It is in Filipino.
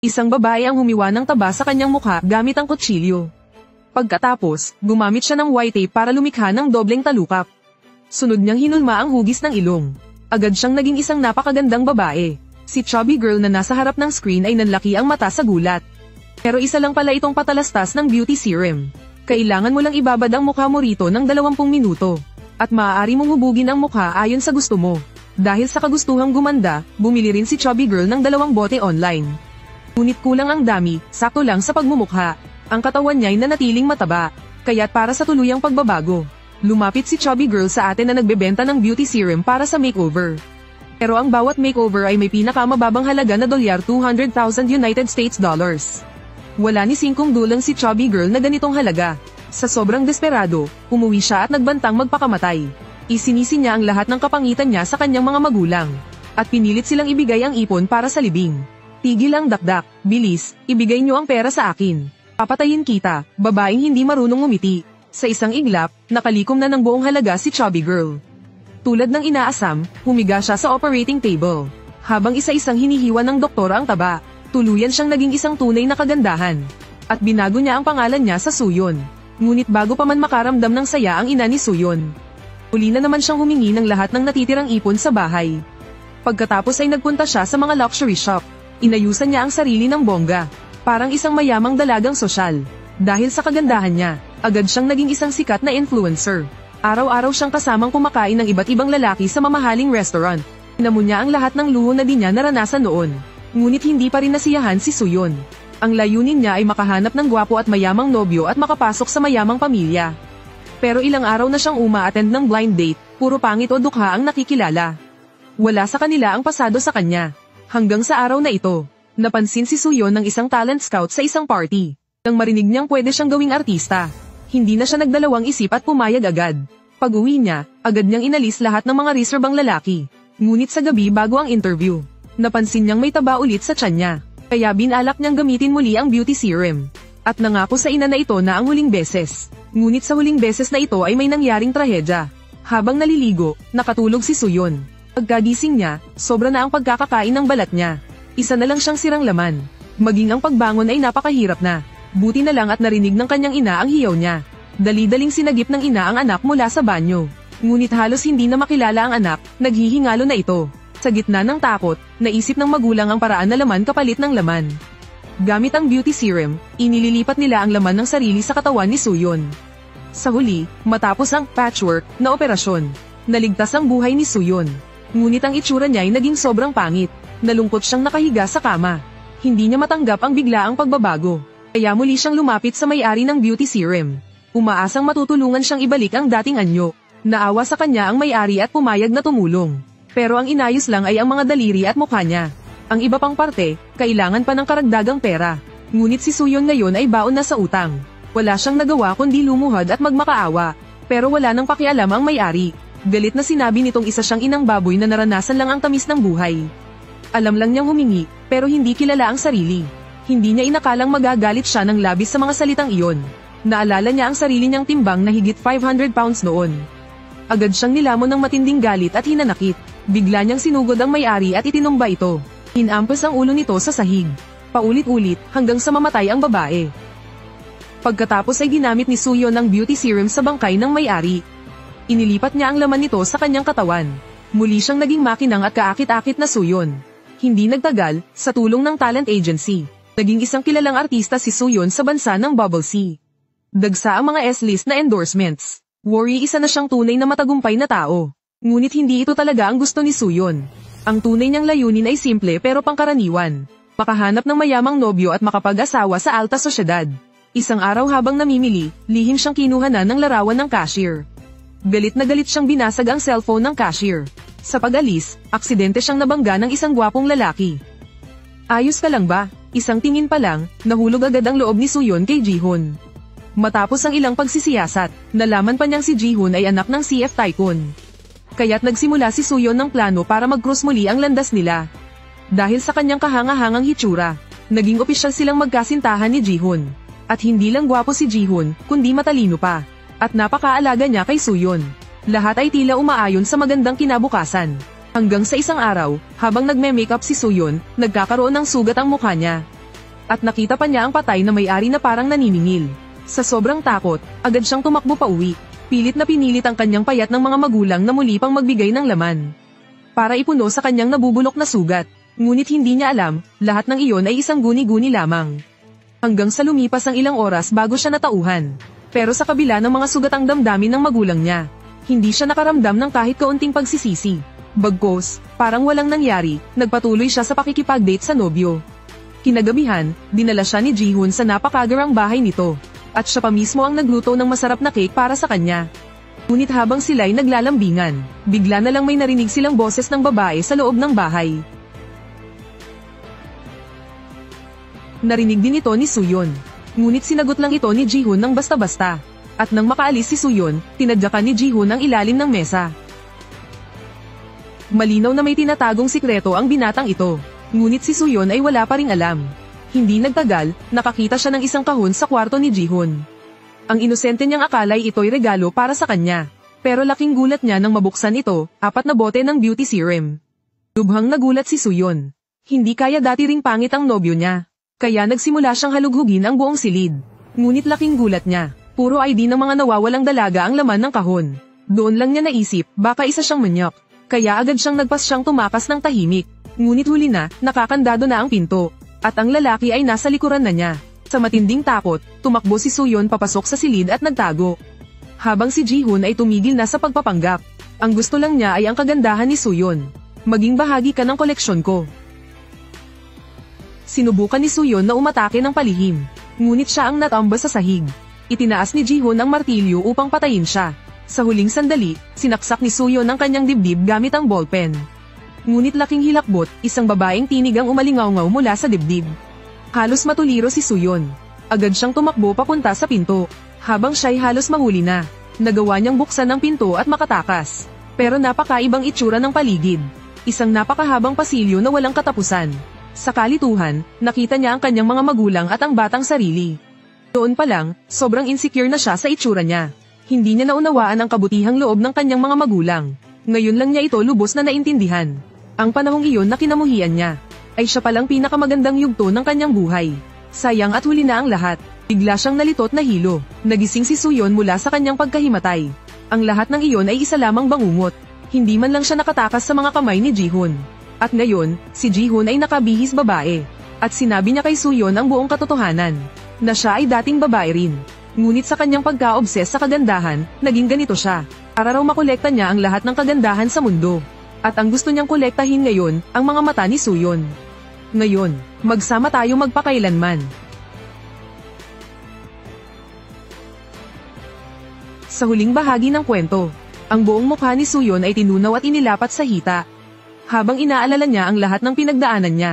Isang babae ang humiwa ng taba sa kanyang mukha gamit ang kutsilyo. Pagkatapos, gumamit siya ng white tape para lumikha ng dobleng talukap. Sunod niyang hinulma ang hugis ng ilong. Agad siyang naging isang napakagandang babae. Si chubby girl na nasa harap ng screen ay nanlaki ang mata sa gulat. Pero isa lang pala itong patalastas ng beauty serum. Kailangan mo lang ibabad ang mukha mo rito ng 20 minuto. At maaari mong hubugin ang mukha ayon sa gusto mo. Dahil sa kagustuhang gumanda, bumili rin si chubby girl ng 2 bote online. Ngunit kulang ang dami, sakto lang sa pagmumukha. Ang katawan niya ay nanatiling mataba. Kaya't para sa tuluyang pagbabago, lumapit si chubby girl sa atin na nagbebenta ng beauty serum para sa makeover. Pero ang bawat makeover ay may pinakamababang halaga na $200,000 United States dollars. Wala ni 5 dulang si chubby girl na ganitong halaga. Sa sobrang desperado, umuwi siya at nagbantang magpakamatay. Isinisi niya ang lahat ng kapangitan niya sa kanyang mga magulang. At pinilit silang ibigay ang ipon para sa libing. Tigil ang dakdak, bilis, ibigay niyo ang pera sa akin. Papatayin kita, babaeng hindi marunong ngumiti. Sa isang iglap, nakalikom na ng buong halaga si chubby girl. Tulad ng inaasam, humiga siya sa operating table. Habang isa-isang hinihiwa ng doktora ang taba, tuluyan siyang naging isang tunay na kagandahan. At binago niya ang pangalan niya sa Suyon. Ngunit bago pa man makaramdam ng saya ang ina ni Suyon, uli na naman siyang humingi ng lahat ng natitirang ipon sa bahay. Pagkatapos ay nagpunta siya sa mga luxury shop. Inayusan niya ang sarili ng bongga. Parang isang mayamang dalagang sosyal. Dahil sa kagandahan niya, agad siyang naging isang sikat na influencer. Araw-araw siyang kasamang kumakain ng iba't ibang lalaki sa mamahaling restaurant. Inamon niya ang lahat ng luho na di niya naranasan noon. Ngunit hindi pa rin nasiyahan si Suyon. Ang layunin niya ay makahanap ng gwapo at mayamang nobyo at makapasok sa mayamang pamilya. Pero ilang araw na siyang uma-attend ng blind date, puro pangit o dukha ang nakikilala. Wala sa kanila ang pasado sa kanya. Hanggang sa araw na ito, napansin si Suyon ng isang talent scout sa isang party. Nang marinig niyang pwede siyang gawing artista, hindi na siya nagdalawang isip at pumayag agad. Pag-uwi niya, agad niyang inalis lahat ng mga reserbang lalaki. Ngunit sa gabi bago ang interview, napansin niyang may taba ulit sa tiyan niya. Kaya binalak niyang gamitin muli ang beauty serum. At nangako sa ina na ito na ang huling beses. Ngunit sa huling beses na ito ay may nangyaring trahedya. Habang naliligo, nakatulog si Suyon. Pagkagising niya, sobra na ang pagkakakain ng balat niya. Isa na lang siyang sirang laman. Maging ang pagbangon ay napakahirap na. Buti na lang at narinig ng kanyang ina ang hiyaw niya. Dali-daling sinagip ng ina ang anak mula sa banyo. Ngunit halos hindi na makilala ang anak, naghihingalo na ito. Sa gitna ng takot, naisip ng magulang ang paraan na laman kapalit ng laman. Gamit ang beauty serum, inililipat nila ang laman ng sarili sa katawan ni Suyon. Sa huli, matapos ang patchwork na operasyon, naligtas ang buhay ni Suyon. Ngunit ang itsura niya ay naging sobrang pangit. Nalungkot siyang nakahiga sa kama. Hindi niya matanggap ang biglaang pagbabago. Kaya muli siyang lumapit sa may-ari ng beauty serum. Umaasang matutulungan siyang ibalik ang dating anyo. Naawa sa kanya ang may-ari at pumayag na tumulong. Pero ang inayos lang ay ang mga daliri at mukha niya. Ang iba pang parte, kailangan pa ng karagdagang pera. Ngunit si Suyon ngayon ay baon na sa utang. Wala siyang nagawa kundi lumuhad at magmakaawa. Pero wala nang pakialam ang may-ari. Galit na sinabi nitong isa siyang inang baboy na naranasan lang ang tamis ng buhay. Alam lang niyang humingi, pero hindi kilala ang sarili. Hindi niya inakalang magagalit siya ng labis sa mga salitang iyon. Naalala niya ang sarili niyang timbang na higit 500 pounds noon. Agad siyang nilamon ng matinding galit at hinanakit. Bigla niyang sinugod ang may-ari at itinumba ito. Hinampas ang ulo nito sa sahig. Paulit-ulit, hanggang sa mamatay ang babae. Pagkatapos ay ginamit ni Suyon ang beauty serum sa bangkay ng may-ari. Inilipat niya ang laman nito sa kanyang katawan. Muli siyang naging makinang at kaakit-akit na Suyon. Hindi nagtagal, sa tulong ng talent agency, naging isang kilalang artista si Suyon sa bansa ng Bubble Sea. Dagsa ang mga S-list na endorsements. Worry isa na siyang tunay na matagumpay na tao. Ngunit hindi ito talaga ang gusto ni Suyon. Ang tunay niyang layunin ay simple pero pangkaraniwan. Makahanap ng mayamang nobyo at makapag-asawa sa alta sosyedad. Isang araw habang namimili, lihim siyang kinuha na ng larawan ng cashier. Galit na galit siyang binasag ang cellphone ng cashier. Sa pag-alis, aksidente siyang nabangga ng isang gwapong lalaki. Ayos ka lang ba? Isang tingin pa lang, nahulog agad ang loob ni Suyon kay Ji-hoon. Matapos ang ilang pagsisiyasat, nalaman pa niyang si Ji-hoon ay anak ng CF tycoon. Kaya't nagsimula si Suyon ng plano para mag-cross muli ang landas nila. Dahil sa kanyang kahanga-hangang hitsura, naging opisyal silang magkasintahan ni Ji-hoon. At hindi lang gwapo si Ji-hoon, kundi matalino pa. At napakaalaga niya kay Suyon. Lahat ay tila umaayon sa magandang kinabukasan. Hanggang sa isang araw, habang nagme-makeup si Suyon, nagkakaroon ng sugat ang mukha niya. At nakita pa niya ang patay na may-ari na parang naniningil. Sa sobrang takot, agad siyang tumakbo pa uwi. Pilit na pinilit ang kanyang payat ng mga magulang na muli pang magbigay ng laman para ipuno sa kanyang nabubulok na sugat. Ngunit hindi niya alam, lahat ng iyon ay isang guni-guni lamang. Hanggang sa lumipas ang ilang oras bago siya natauhan. Pero sa kabila ng mga sugatang damdamin ng magulang niya, hindi siya nakaramdam ng kahit kaunting pagsisisi. Bagkus, parang walang nangyari, nagpatuloy siya sa pakikipag-date sa nobyo. Kinagabihan, dinala siya ni Ji-hoon sa napakagarang bahay nito. At siya pa mismo ang nagluto ng masarap na cake para sa kanya. Ngunit habang sila'y naglalambingan, bigla na lang may narinig silang boses ng babae sa loob ng bahay. Narinig din ito ni Suyon. Ngunit sinagot lang ito ni Ji-hoon ng basta-basta. At nang makaalis si Suyon, tinadyakan ni Ji-hoon ang ilalim ng mesa. Malinaw na may tinatagong sikreto ang binatang ito. Ngunit si Suyon ay wala pa ring alam. Hindi nagtagal, nakakita siya ng isang kahon sa kwarto ni Ji-hoon. Ang inosente niyang akalay ito'y regalo para sa kanya. Pero laking gulat niya nang mabuksan ito, 4 na bote ng beauty serum. Lubhang nagulat si Suyon. Hindi kaya dati ring pangit ang nobyo niya. Kaya nagsimula siyang halughugin ang buong silid. Ngunit laking gulat niya, puro ID ng mga nawawalang dalaga ang laman ng kahon. Doon lang niya naisip, baka isa siyang manyak. Kaya agad siyang nagpasyang tumakas ng tahimik. Ngunit huli na, nakakandado na ang pinto. At ang lalaki ay nasa likuran na niya. Sa matinding takot, tumakbo si Suyon papasok sa silid at nagtago. Habang si Ji-hoon ay tumigil na sa pagpapanggap. Ang gusto lang niya ay ang kagandahan ni Suyon. Maging bahagi ka ng koleksyon ko. Sinubukan ni Suyon na umatake ng palihim. Ngunit siya ang natamba sa sahig. Itinaas ni Ji-hoon ang martilyo upang patayin siya. Sa huling sandali, sinaksak ni Suyon ang kanyang dibdib gamit ang ballpen. Ngunit laking hilakbot, isang babaeng tinig ang umalingaw-ngaw mula sa dibdib. Halos matuliro si Suyon. Agad siyang tumakbo papunta sa pinto. Habang siya'y halos mahuli na, nagawa niyang buksan ang pinto at makatakas. Pero napakaibang itsura ng paligid. Isang napakahabang pasilyo na walang katapusan. Sa kalituhan, nakita niya ang kanyang mga magulang at ang batang sarili. Doon pa lang, sobrang insecure na siya sa itsura niya. Hindi niya naunawaan ang kabutihang loob ng kanyang mga magulang. Ngayon lang niya ito lubos na naintindihan. Ang panahong iyon na kinamuhian niya, ay siya palang pinakamagandang yugto ng kanyang buhay. Sayang at huli na ang lahat. Bigla siyang nalitot na hilo. Nagising si Suyon mula sa kanyang pagkahimatay. Ang lahat ng iyon ay isa lamang bangungot. Hindi man lang siya nakatakas sa mga kamay ni Ji-hoon. At ngayon, si Ji-hoon ay nakabihis babae. At sinabi niya kay Suyon ang buong katotohanan, na siya ay dating babae rin. Ngunit sa kanyang pagka-obses sa kagandahan, naging ganito siya. Para raw makolekta niya ang lahat ng kagandahan sa mundo. At ang gusto niyang kolektahin ngayon, ang mga mata ni Suyon. Ngayon, magsama tayo magpakailanman. Sa huling bahagi ng kwento, ang buong mukha ni Suyon ay tinunaw at inilapat sa hita. Habang inaalala niya ang lahat ng pinagdaanan niya.